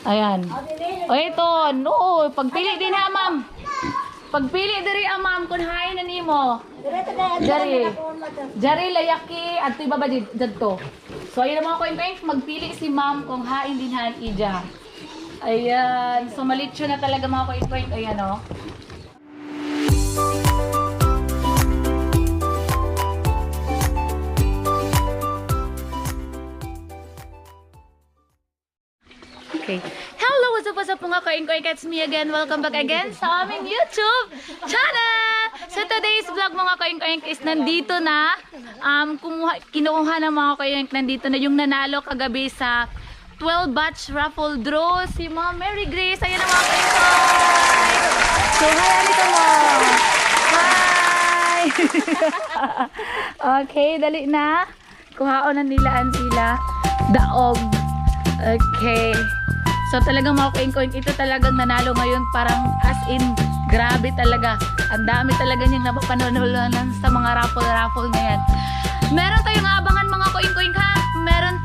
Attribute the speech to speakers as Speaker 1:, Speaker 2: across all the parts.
Speaker 1: Ayan. O ito, no, pagpili din ha, ma'am. Pagpili diri ma'am kun hain na nimo. Jari layaki at iba ba dito. So ayun mga koink magpili si ma'am kung hain din han ija. Ayan, so malitsyo na talaga mga koink. Ayan oh. Okay. Hello, what's up mga koink? It's me again. Welcome back again sa aming YouTube channel. So today's vlog mga koink is nandito na. Kinuha ng mga koink, nandito na yung nanalo kagabi sa 12 batch raffle draw. Si Ma'am Mary Grace. Ayan na mga koink. So hi, Anita mo. Hi! Okay, dali na. Kuhaon na nila sila. Daog. Okay. So talagang mga koink, ito talagang nanalo ngayon, parang as in, grabe talaga. Ang dami talaga niyang napapanonood sa mga raffle na yan. Meron tayong abangan mga koink ha. Meron,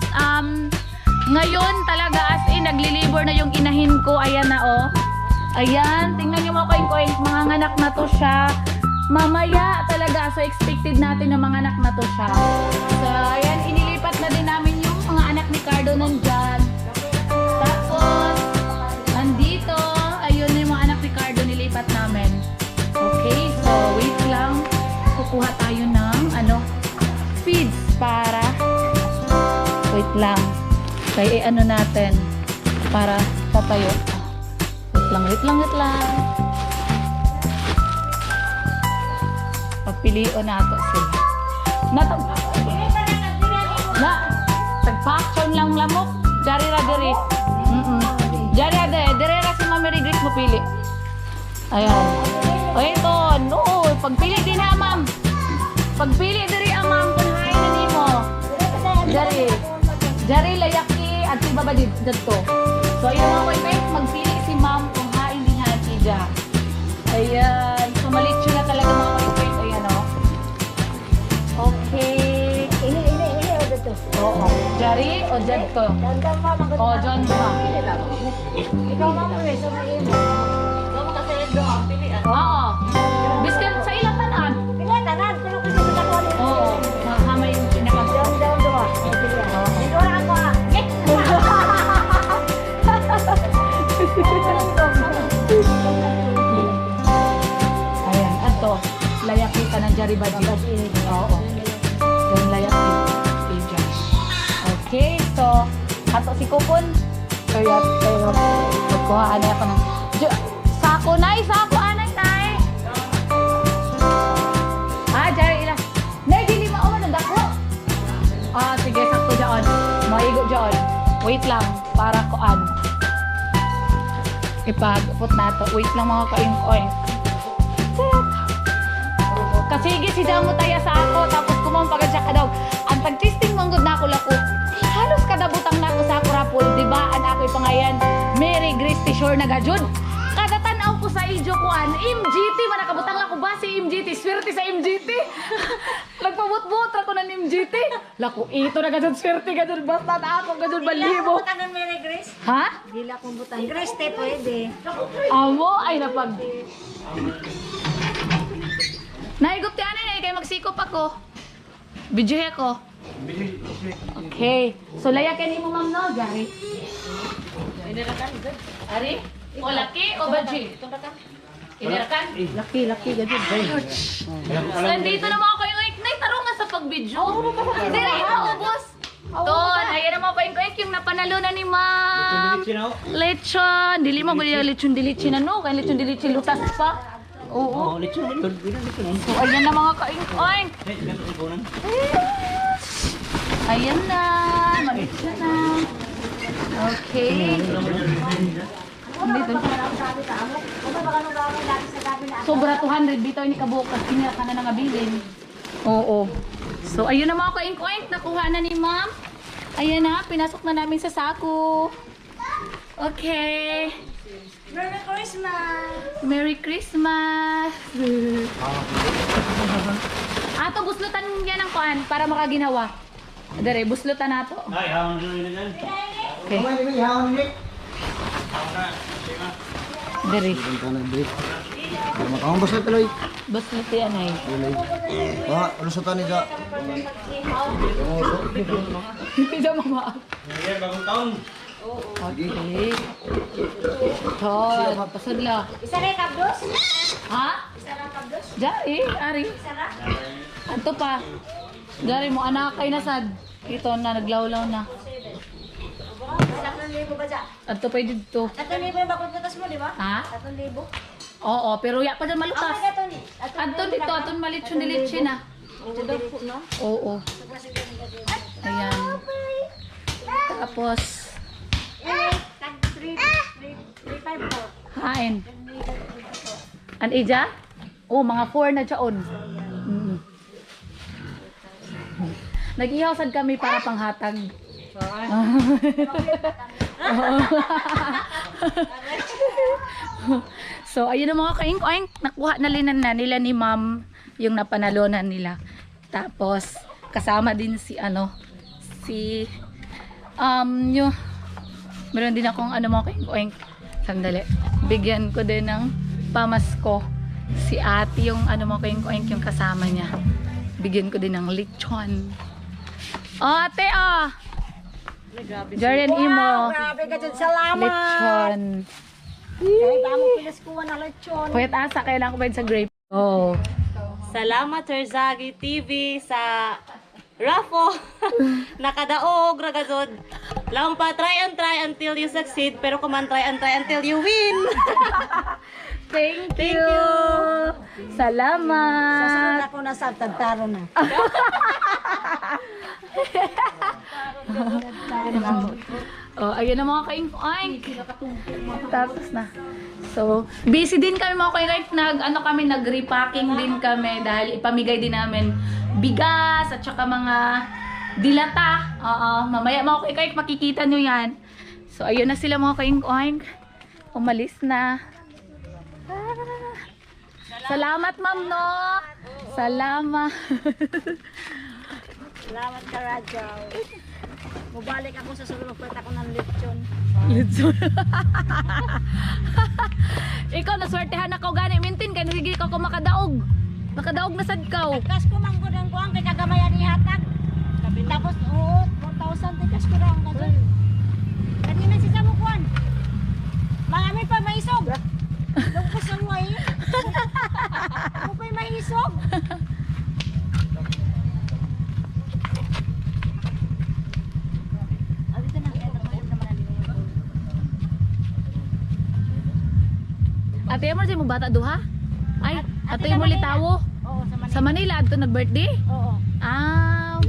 Speaker 1: ngayon talaga as in, naglilibor na yung inahin ko. Ayan na oh. Ayan, tingnan niyo mga koink, mga anak na to siya. Mamaya talaga, so expected natin na mga anak na to siya. So ayan, inilipat na din namin yung mga anak ni Cardo nandyan. Tapos, andito, ayun na yung mga anak ni Cardo nilipat namin. Okay, so wait lang. Kukuha tayo ng, feeds para, wait lang. Kaya ano natin, para tatayo. Wait lang. Pagpiliin nato sila. Tagpaksyon lang lamok. Dari ra diri. Dari ra si Ma'am Mary Grace mo pili. Ayan. O ito, no, pagpili din ha, ma'am. Pagpili diri ma'am kun hain na nimo. Dari layaki at iba ba dito. So ayun mga koink, magpili si ma'am kung hain din ha ija. Ayan, so malitsyo na talaga mga koink. Ayan oh. Okay. Oo. Jari o Jadko? O, John ba?
Speaker 2: Ikaw mamuwi sa mga imo. Ikaw kasi doon, pilihan.
Speaker 1: Oo. Biskan sa ilang tanan?
Speaker 2: Tanan, pero kasi sa tanan.
Speaker 1: Oo. Mahama yung pinakam.
Speaker 2: Doon. Dito na ako ah.
Speaker 1: Ayan, ato. Layak kita ng Jari Baji. Oo. Yung layak kita. Okay, so ato si Kupon. Kaya magkuhaan na ako ng sako anay tay. Jari ila. Nay dili mao man dako. Sige sakto diyan. Maigo diyan. Wait lang para kuan. Ipagput nato. Wait lang mga koink. Kasige si Damo taya sa ako tapos kumang pagad siya kadaw. Ang tag-testing manggod na ako lako. Halos kadabutang na ako sa Kurapol, di ba? Ako pangayan, Mary Grace Tishore na gajud. Kada tanaw ko sa ijo ko MGT man nakabutang lako ba si MGT? Swerte sa MGT. Nagpabut-but ako ng MGT. Lako ito na gajud swerte gajud basta na ako gajud balibo.
Speaker 2: Butang ng Mary Grace?
Speaker 1: Ha?
Speaker 2: Dila kong butang. Grace te pwede.
Speaker 1: Amo ay napag. Naigup ti anay kay magsikop ako. Videohe ko. Okay. So layakin mo ma'am no, Jari. Ari? O laki o baji? Inirakan?
Speaker 2: Laki gadid.
Speaker 1: So nandito na mga koink. Nay, tarong nga sa pag-video. Diri, maubos. Ton, ayan na mga koink yung napanalo na ni ma'am. Lechon. Dili mo guli lechon dilitsi na no. Kaya lechon dilitsi lutas pa. Oo. So ayan na mga koink. Ayan na. Malit na. Okay. Sobra 200 bitaw ni kabukas. Kinira ka na nangabilin. Oo. So ayun na mga koink. Nakuha na ni ma'am. Ayan na. Pinasok na namin sa sako. Okay.
Speaker 2: Merry Christmas!
Speaker 1: Merry Christmas! Ato, buslutan yan ang kuan para makaginawa. Dere, buslutan nato.
Speaker 3: Ay, hawang nyo yun yan.
Speaker 1: Okay. Diri.
Speaker 3: Punta na break. Makahong basta tuloy.
Speaker 1: Bas liti anay.
Speaker 3: Tuloy. Wah, lusutan ni Ja.
Speaker 1: Hindi mama. Okay. Chod, pasadla.
Speaker 2: Isa na yung kabdos?
Speaker 1: Ha?
Speaker 2: Isa na yung kabdos?
Speaker 1: Jari, ari.
Speaker 2: Isa na?
Speaker 1: Ato pa. Jari mo anak kay nasad. Ito na naglawlaw na.
Speaker 2: 3,000 ba dyan?
Speaker 1: Ato pa dito.
Speaker 2: 3,000 yung bakod gatas mo, di ba?
Speaker 1: Ha?
Speaker 2: 3,000.
Speaker 1: Oo, pero ya pa dyan
Speaker 2: Ang
Speaker 1: malutas.
Speaker 2: gato ni.
Speaker 1: Ato dito, aton malitsun dilitsin na.
Speaker 2: Ito daw po, no?
Speaker 1: Oo. Ayan. Tapos,
Speaker 2: 3,500 po.
Speaker 1: hain. An ija? Oh, mga 4 na dyan. Nag-ihaw sad kami para panghatag. So, ayun ang mga kaing-oing. Nakuha na linan na nila ni ma'am yung napanalunan nila. Tapos, kasama din si yung, meron din akong mga kaing-oing. Sandali. Bigyan ko din ng pamasko si ate yung mga kaing-oing yung kasama niya. Bigyan ko din ng lechon. Oh, ate, oh! Jaren Imo.
Speaker 2: Grabe ka dyan. Salamat.
Speaker 1: Lechon.
Speaker 2: Kaya damo pilas kuha na lechon.
Speaker 1: Pwede asa, kailangan ko ba yun sa grape? Oh.
Speaker 4: Salamat Sir Zagi TV sa Rafo. Nakadaog ragazod. Lang pa try until you succeed, pero kuman try until you win.
Speaker 1: Thank you.
Speaker 2: Sasunod
Speaker 1: Salamat.
Speaker 2: ako na sa tagtaro na.
Speaker 1: Oh, ayun na mga kaing-oing. Tapos na. So, busy din kami mga kaing-oing. Nag-repacking din kami dahil ipamigay din namin bigas at saka mga dilata. Oo, mamaya mga kaing-oing makikita nyo yan. So, ayun na sila mga kaing-oing. Umalis na. Ah. Salamat, ma'am, no? Salamat.
Speaker 2: Salamat ka, Rajaw. Mubalik ako sa sulong pwede ako ng lechon.
Speaker 1: Lechon. Ikaw, naswertehan ako gani. Mintin ka, sige ka ko makadaog. Makadaog na sad kaw.
Speaker 2: Kas ko mang gudang kuang kay kagamayan ni hatag. Tapos, oo, 4,000 tikas ko lang gagawin. Kanina si Samu kuan. Mga pa maisog. Lugpos ang way. Mo pa maisog.
Speaker 1: Ate mo si mo bata duha? Ay,
Speaker 2: Ate
Speaker 1: ate mo
Speaker 2: Manila.
Speaker 1: litawo.
Speaker 2: Oo, sa Manila.
Speaker 1: Sa Manila adto nag-birthday?
Speaker 2: Oo.
Speaker 1: Ah.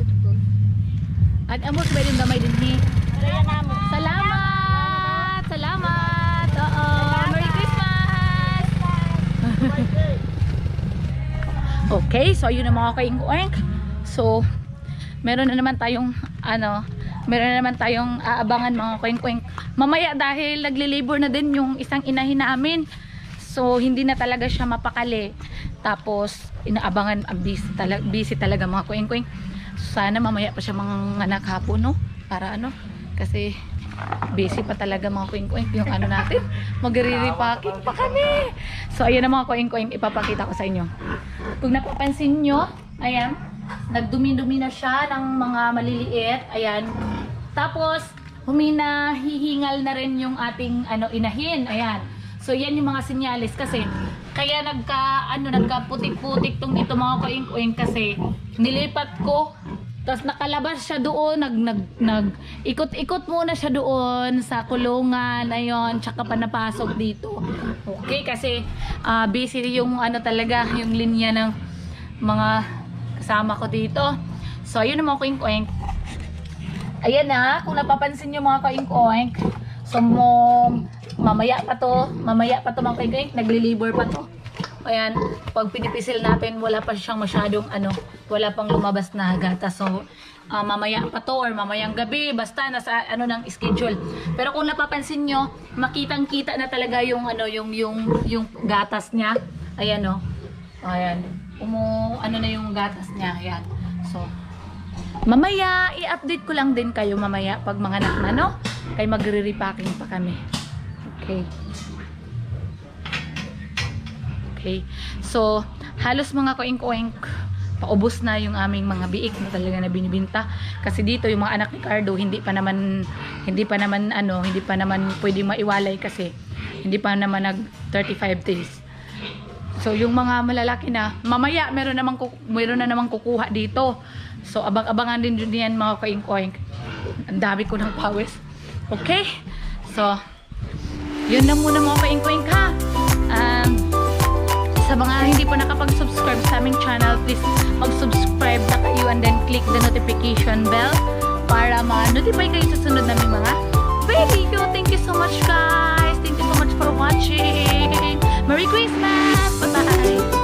Speaker 1: At amo sa yung gamay din ni.
Speaker 2: Kaya namin.
Speaker 1: Salamat. Salamat. Oo. Merry Christmas. Okay, so yun ang mga kaing-oing. So, meron na naman tayong aabangan mga kaing-oing. Mamaya dahil nagli-labor na din yung isang inahin namin. So, hindi na talaga siya mapakali. Tapos, inaabangan, busy talaga mga kuing-kuing. Sana mamaya pa siya mga anak hapon, no? Para kasi busy pa talaga mga kuing-kuing. Yung natin, magre-repacking pa kami. So, ayan na mga kuing-kuing, ipapakita ko sa inyo. Kung napapansin nyo, ayan, nagdumi-dumi na siya ng mga maliliit. Ayan. Tapos, hihingal na rin yung ating inahin. Ayan. So yan yung mga sinyalis kasi kaya nagkaputik-putik tong dito mga kuing-kuing kasi nilipat ko tapos nakalabas siya doon, ikot-ikot muna siya doon sa kulungan, ayon, tsaka pa napasok dito. Okay, kasi busy yung talaga yung linya ng mga kasama ko dito. So ayun mga kuing-kuing. Ayan na, kung napapansin nyo mga kuing-kuing. So mamaya pa to mga kaigay, nagli-labor pa to. Ayan, pag pinipisil natin, wala pa siyang masyadong wala pang lumabas na gatas. So, mamaya pa to or mamayang gabi, basta nasa ng schedule. Pero kung napapansin nyo, makitang-kita na talaga yung yung gatas niya. Ayan Ayan. Na yung gatas niya. Ayan. So, mamaya i-update ko lang din kayo mamaya pag mga anak na kay magre-repacking pa kami. Okay. Okay. So, halos mga koink-koink, paubos na yung aming mga biik na talaga na binibinta. Kasi dito yung mga anak ni Cardo, hindi pa naman pwedeng maiwalay kasi hindi pa naman nag 35 days. So, yung mga malalaki na, mamaya meron na namang kukuha dito. So, abang-abangan din yan mga koink-koink. Ang dami ko ng pawis. Okay? So, yun lang muna mga koink-koink ha. Sa mga hindi pa nakapag-subscribe sa aming channel, please mag-subscribe na kayo and then click the notification bell para ma-notify kayo sa sunod naming mga video. Thank you so much guys. Thank you so much for watching. Merry Christmas! Bye-bye!